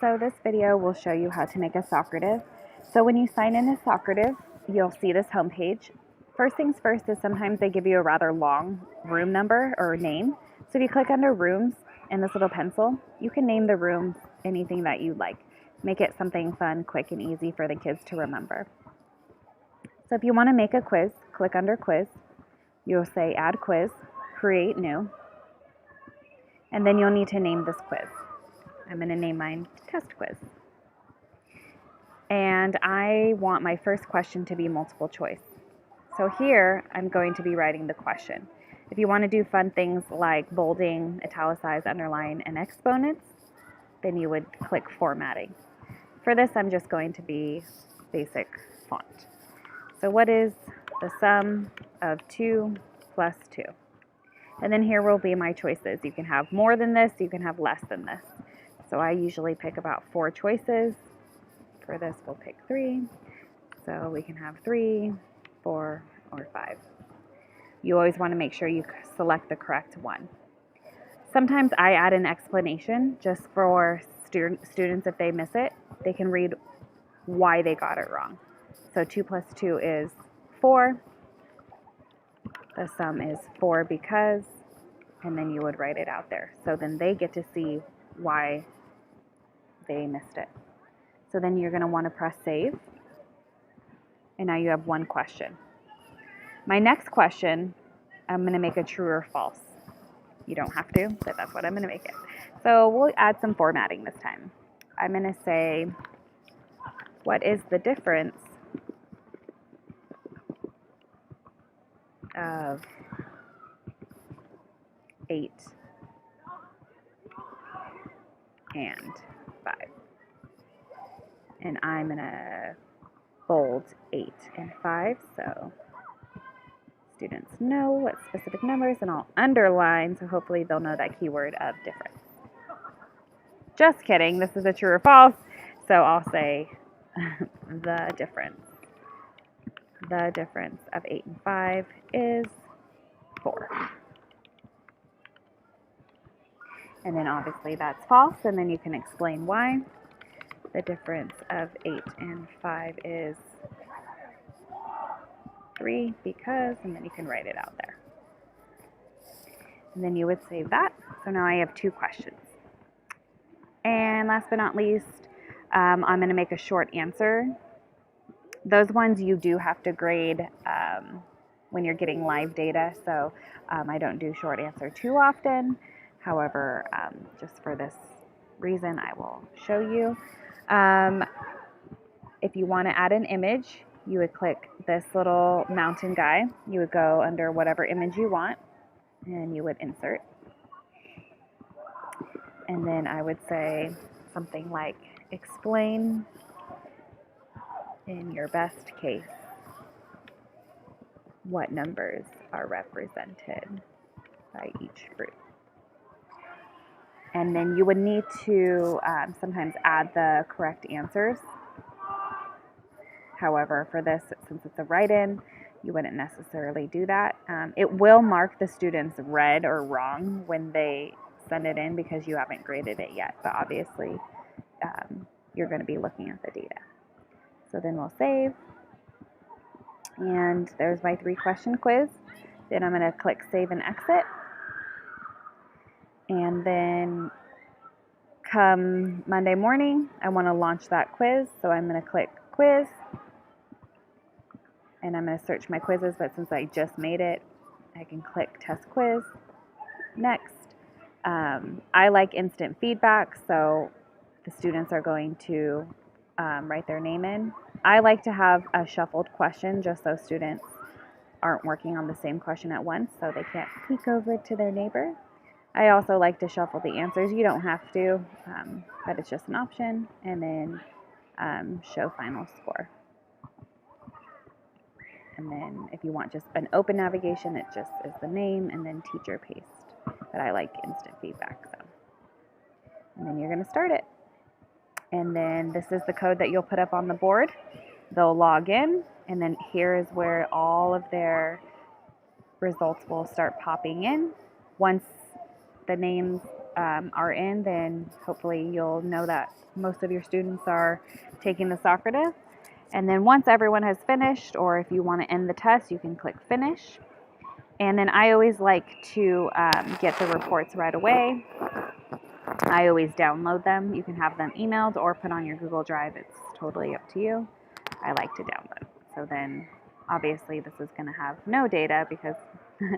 So this video will show you how to make a Socrative. So when you sign in as Socrative, you'll see this homepage. First things first is sometimes they give you a rather long room number or name. So if you click under rooms in this little pencil, you can name the room anything that you like. Make it something fun, quick, and easy for the kids to remember. So if you want to make a quiz, click under quiz. You'll say add quiz, create new, and then you'll need to name this quiz. I'm going to name mine test quiz. And I want my first question to be multiple choice. So here I'm going to be writing the question. If you want to do fun things like bolding, italicize, underline, and exponents, then you would click formatting. For this, I'm just going to be basic font. So what is the sum of 2 plus 2? And then here will be my choices. You can have more than this, you can have less than this. So I usually pick about 4 choices. For this, we'll pick 3. So we can have 3, 4, or 5. You always want to make sure you select the correct one. Sometimes I add an explanation just for students if they miss it. They can read why they got it wrong. So 2 plus 2 is 4. The sum is 4 because, and then you would write it out there. So then they get to see why they missed it. So then you're going to want to press save. And now you have one question. My next question, I'm going to make a true or false. You don't have to, but that's what I'm going to make it. So we'll add some formatting this time. I'm going to say, what is the difference of 8 and 5? And I'm going to bold 8 and 5, so students know what specific numbers, and I'll underline, so hopefully they'll know that keyword of difference. Just kidding, this is a true or false, so I'll say the difference. The difference of 8 and 5 is 4. And then obviously that's false, and then you can explain why. The difference of 8 and 5 is 3 because, and then you can write it out there. And then you would save that. So now I have 2 questions. And last but not least, I'm going to make a short answer. Those ones you do have to grade when you're getting live data, so I don't do short answer too often. However, just for this reason, I will show you. If you want to add an image, you would click this little mountain guy. You would go under whatever image you want, and you would insert. And then I would say something like, explain in your best case what numbers are represented by each group. And then you would need to sometimes add the correct answers. However, for this, since it's a write-in, you wouldn't necessarily do that. It will mark the students red or wrong when they send it in because you haven't graded it yet, but obviously you're going to be looking at the data. So then we'll save, and there's my 3-question quiz. Then I'm going to click save and exit. And then come Monday morning, I want to launch that quiz, so I'm going to click quiz, and I'm going to search my quizzes, but since I just made it, I can click test quiz, next. I like instant feedback, so the students are going to write their name in. I like to have a shuffled question just so students aren't working on the same question at once, so they can't peek over to their neighbor. I also like to shuffle the answers. You don't have to, but it's just an option. And then show final score. And then if you want just an open navigation, it just is the name and then teacher paste. But I like instant feedback, so. And then you're going to start it. And then this is the code that you'll put up on the board. They'll log in, and then here is where all of their results will start popping in. Once the names are in, then hopefully you'll know that most of your students are taking the Socrative. And then once everyone has finished, or if you want to end the test, you can click finish. And then I always like to get the reports right away. I always download them. You can have them emailed or put on your Google Drive. It's totally up to you. I like to download. So then obviously this is going to have no data because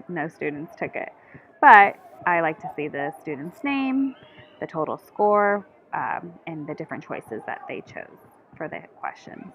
no students took it. But I like to see the student's name, the total score, and the different choices that they chose for the questions.